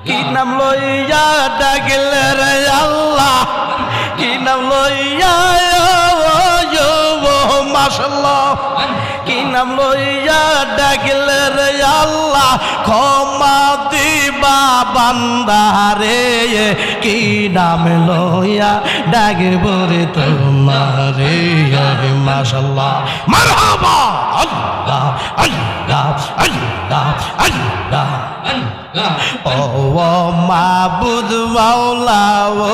কি নাম লইয়া ডাকলে রে আল্লাহ কি নাম লইয়া মাশাআল্লাহ কি নাম লইয়া ডাকলে রে আল্লাহ ক্ষমা দিবা বান্দারে কি নাম লইয়া ডাকবো রে তোমারে মাশাআল্লাহ মারহাবা আল্লাহ আল্লাহ আল্লাহ আল্লাহ ও মাবুদ মাওলা ও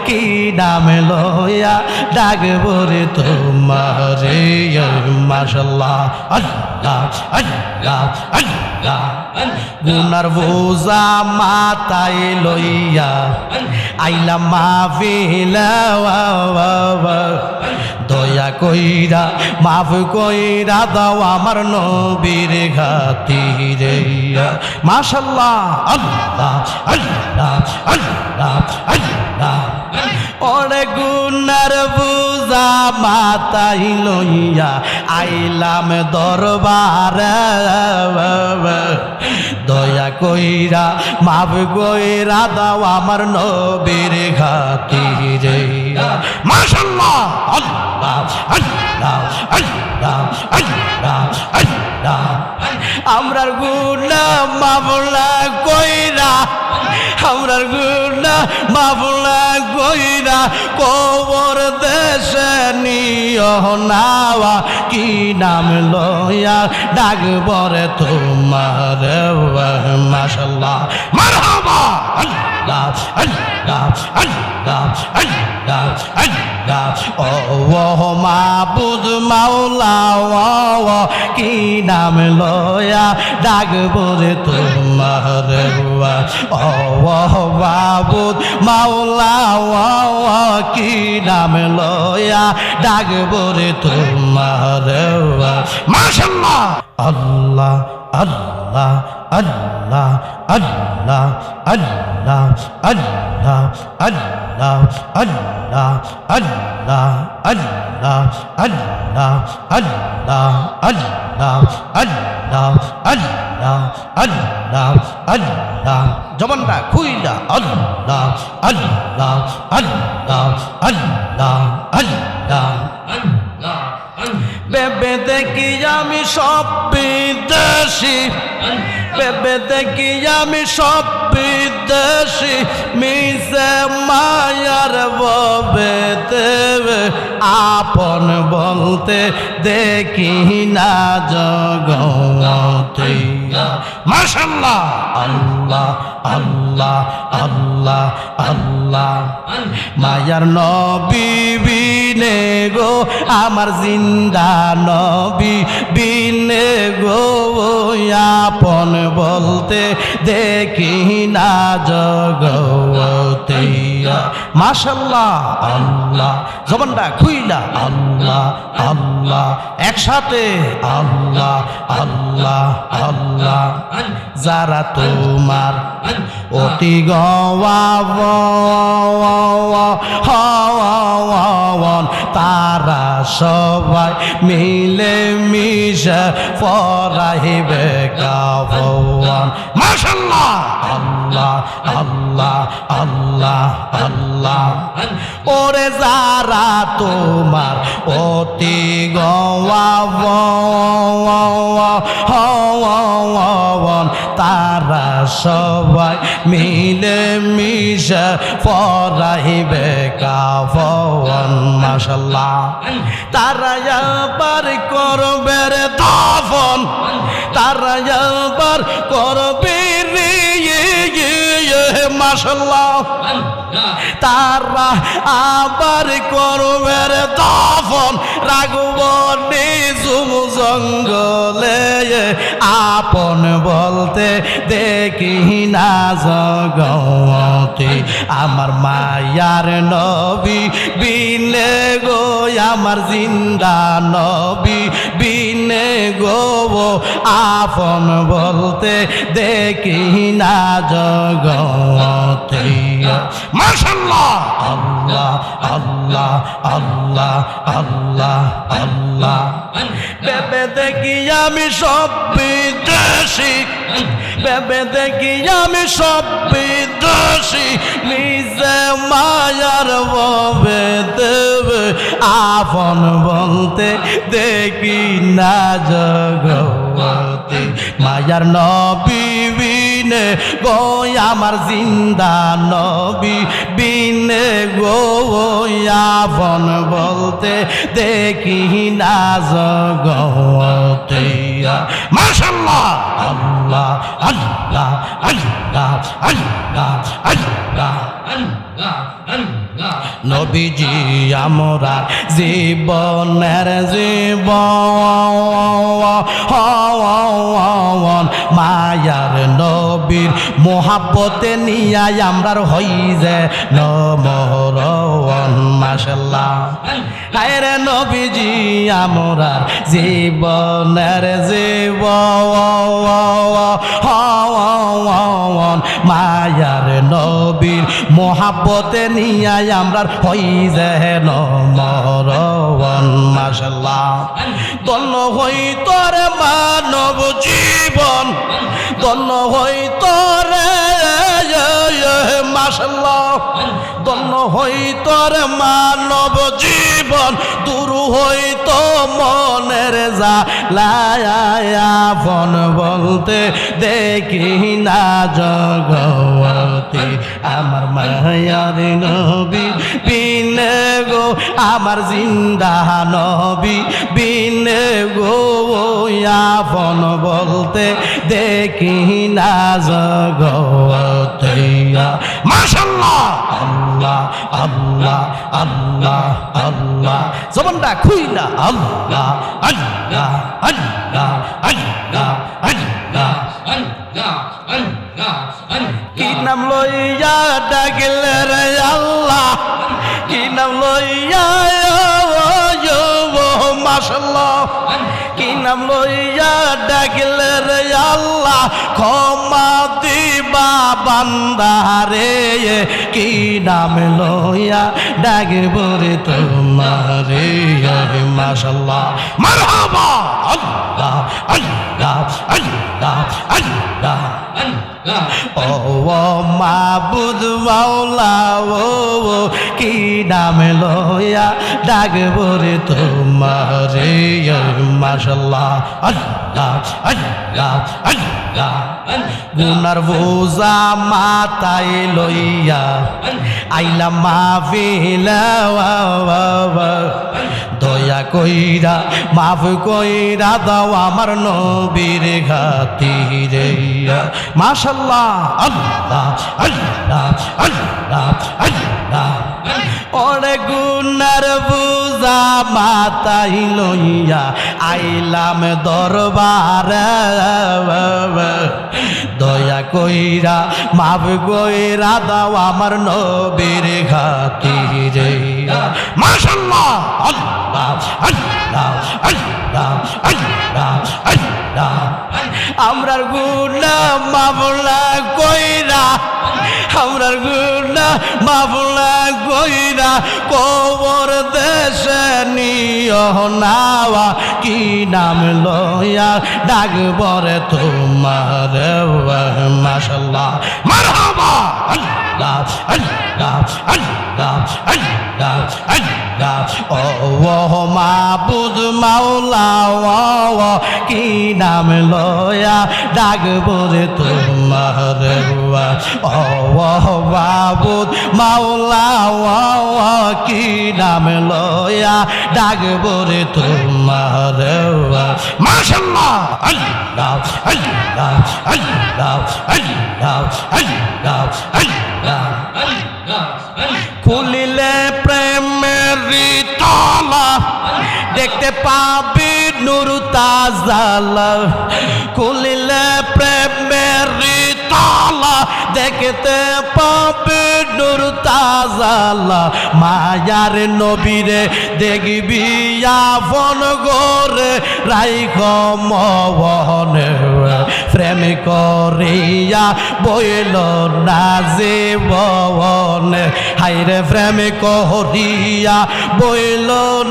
কি নাম লইয়া ডাকবো রে তোমারে মাশাআল্লাহ আল্লাহ আল্লাহ আল্লাহ গুনার বোঝা মাথায় লইয়া আইলা মাহফিলে দয়া কইরা মাফ কইরা দাও আমার নবীর খাতিরে মাশাআল্লাহ আল্লাহ আল্লাহ আল্লাহ আল্লাহ অনেক গুনার বোঝা মাথায় লইয়া আইলাম দরবারে দয়া কইরা মাফ কইরা দাও আমার নবীর খাতিরে মাশাআল্লাহ আল্লাহ আল্লাহ আল্লাহ আল্লাহ আল্লাহ আমরার গুনাহ মাফলা কইরা আমরার গুনাহ মাফলা কইরা কবর দেশে নিও নাওয়া কি নাম লইয়া ডাকবো রে তোমারে মাশাআল্লাহ মারহাবা আল্লাহ আল্লাহ আল্লাহ আল্লাহ আল্লাহ ও মাবুদ মাওলা ও কি নাম লইয়া ডাকবো রে তোমারে ও মাবুদ মাওলা ও কি নাম লইয়া ডাকবো রে তোমারে মাশাআল্লাহ আল্লাহ আল্লাহ আল্লাহ আল্লাহ আল্লাহ আল্লাহ আল্লাহ আল্লাহ আল্লাহ আল্লাহ আল্লাহ আল্লাহ আল্লাহ আল্লাহ আল্লাহ আল্লাহ আল্লাহ জবানটা খুইলা আল্লাহ আল্লাহ আল্লাহ আল্লাহ আল্লাহ আল্লাহ বেবে দেখি আমি সব বিদেশি বেবে দেখি আমি সব বিদেশি মিশে মায়ার ববে দেবে আপন বলতে দেখি না জগতে মাশাআল্লাহ আল্লাহ আল্লাহ আল্লাহ আল্লাহ মায়ার নবী বিনে গো আমার জিন্দা নবী বিনে গো আপন বলতে দেখি না জগতে মাশাআল্লাহ আল্লাহ জবানটা খুইলা আল্লাহ আল্লাহ একসাথে আল্লাহ আল্লাহ আল্লাহ যারা তোমার অতি গওয়ান তারা সবাই মিলে মিশে ফরাইবে কাফওয়ান মাশাআল্লাহ আল্লাহ আল্লাহ আল্লাহ আল্লাহ ওরে যারা তোমার অতি গওয়ান তারা সবাই মিলে মিশে ফরাইবে কাফওয়ান মাশাআল্লাহ তারা আবার করবে রে দাফন তারা আবার করবে রে মাশাআল্লাহ তারা আবার করবে রে দাফন রাখব নিজুম জঙ্গলে আপন বলতে দেখি না জগতে আমার মায়ার নবী বিনে গো আমার জিন্দা নবী বিনে গো আপন বলতে দেখি না জগতে মাশাআল্লাহ আল্লাহ আল্লাহ আল্লাহ আল্লাহ ভেবে দেখি আমি সব বিদেশি, ভেবে দেখি আমি সব বিদেশি, নিজে মায়ার ববে দেবে আপন বলতে দেখি না জগতে। মায়ার নবী বিনে গো আমার জিন্দা নবী বিনে গো আপন বলতে দেখি না জগতে। মাশাআল্লাহ আল্লাহ আল্লাহ আল্লাহ আল্লাহ আল্লাহ নবীজি আমরা জীবনের জীবন, মায়ার নবীর মোহাব্বতে নিয়া আমরার হই যে নমরণ। মাশাআল্লাহ হায়রে নবীজি আমরা জীবনের জীবন, মায়ার নবীর মোহাব্বতে নিয়া আমরার হই যে নমরণ। মাশাআল্লাহ ধন্য হই তোরে মানব জীবন, ধন্য হই তোরে মাশাআল্লাহ, ধন্য হই তোরে মানব জীবন, দূর হই তো মনের জালায়াপন বলতে দেখি না জগতে। আমার মায়ার নবী বিনে গো আমার জিন্দা নবী বিনে গো আপন বলতে দেখি না জগতে। মাশাআল্লাহ আল্লাহ আল্লাহ আল্লাহ আল্লাহ জবানটা খুইলা আল্লাহ আল্লাহ আল্লাহ আল্লাহ আল্লাহ আল্লাহ। কি নাম লইয়া ডাকলে রে আল্লাহ, কি নাম লইয়া মাশাআল্লাহ, কি নাম লইয়া ডাকলে রে আল্লাহ ক্ষমা দিবা বান্দারে। কি নাম লইয়া ডাকব রে তোমারে। মাশাআল্লাহ মারহাবা আল্লাহ আল্লাহ আল্লাহ আল্লাহ। ও মাবুদ মাওলা ও কি নাম লইয়া ডাকব রে তোমারে। মাশাআল্লাহ আল্লাহ আল্লাহ আল্লাহ। গুনার বোঝা মাথায় লইয়া আইলাম মাহফিলে, দয়া কইরা মাফ কইরা দাও আমার নবীর খাতিরে। মাশাআল্লাহ আল্লাহ আল্লাহ আল্লাহ আল্লাহ। ওরে গুনার বোঝা মাথায় লইয়া আইলাম দরবারে, দয়া কইরা মাফ কইরা দাও আমার নবীর খাতিরে। মাশাআল্লাহ আল্লাহ আল্লাহ আল্লাহ আল্লাহ আল্লাহ। আমরার গুনাহ মাফলা কইরা, আমরার গুনাহ মাফলা কইরা কবর দেশে নিও নাওয়া। কি নাম লইয়া ডাকব রে তোমারে। মাশাআল্লাহ মারহাবা আল্লাহ আল্লাহ আল্লাহ আল্লাহ আল্লাহ। ও মাবুদ মাওলা কি নাম লইয়া ডাকব রে তোমারে। ও মাবুদ মাওলা কি নাম লইয়া ডাকব রে তোমারে। মাশাআল্লাহ আল্লাহ আল্লাহ আল্লাহ আল্লাহ আল্লাহ আল্লাহ। খুলিলে প্রেমের তালা দেখতে পাবি নূর তাজালা। খুলিলে প্রেমের তালা দেখতে পাবি নূর তাজালা মায়ার নবীরে দেখবি আপন গোরে রাইখ মনে প্রেম করিয়া বইল না জীবন হাইরে প্রেম করিয়া বইল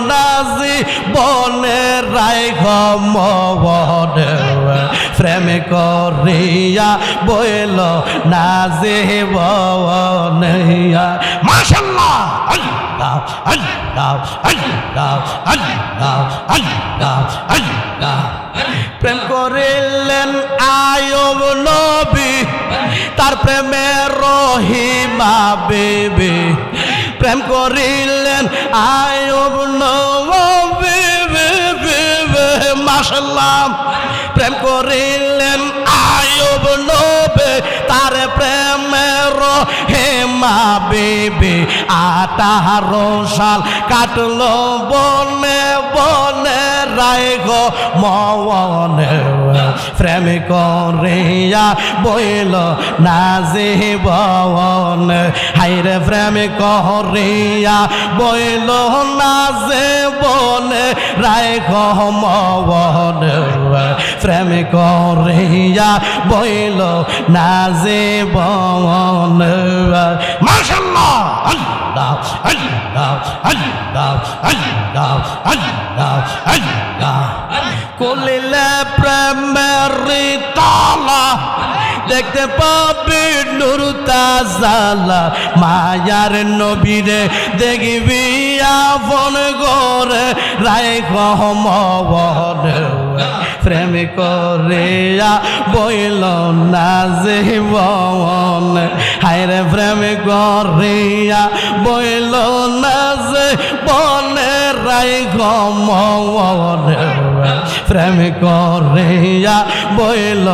না জীবনে রাইখ মনে প্রেম করিয়া বইল না জীবন মাশাআল্লাহ আল্লাহ আল্লাহ আল্লাহ আল্লাহ আল্লাহ আল্লাহ প্রেম করিলেন আয়ুব নবী তার প্রেমের রহিমা বিবি প্রেম করিলেন আয়ুব নবী মাশাআল্লাহ প্রেম করিলেন আয়ুব নবী তার প্রেমের রহিমা বিবি 18 সাল কাটলো বনে বনে রাইখ মনে প্রেম করিয়া বইল না জীবন হাইরে প্রেম করিয়া বইল না জীবন রাইখ মনে প্রেম করিয়া বইল না জীবন মাশাআল্লাহ আল্লাহ আল্লাহ আল্লাহ আল্লাহ আল্লাহ আল্লাহ কলিলে প্রেমের তালা দেখতে পাবি নূর তাজালা মায়ার নবীরে দেখবি আপন গোরে রাইখ মনে প্রেম করিয়া বইল না জীবন হায়রে প্রেম করিয়া বইল না জীবন রাইখ মনে প্রেম করিয়া বইল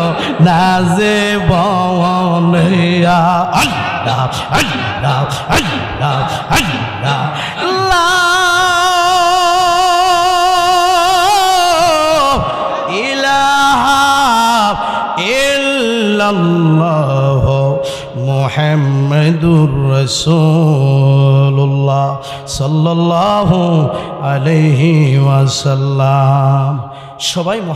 না জীবন আল্লাহ আল্লাহ আল্লাহ আল্লাহ ইল্লাল্লাহ মুহাম্মাদুর রাসূলুল্লাহ সাল্লাল্লাহু আলাইহি ওয়াসাল্লাম। সবাই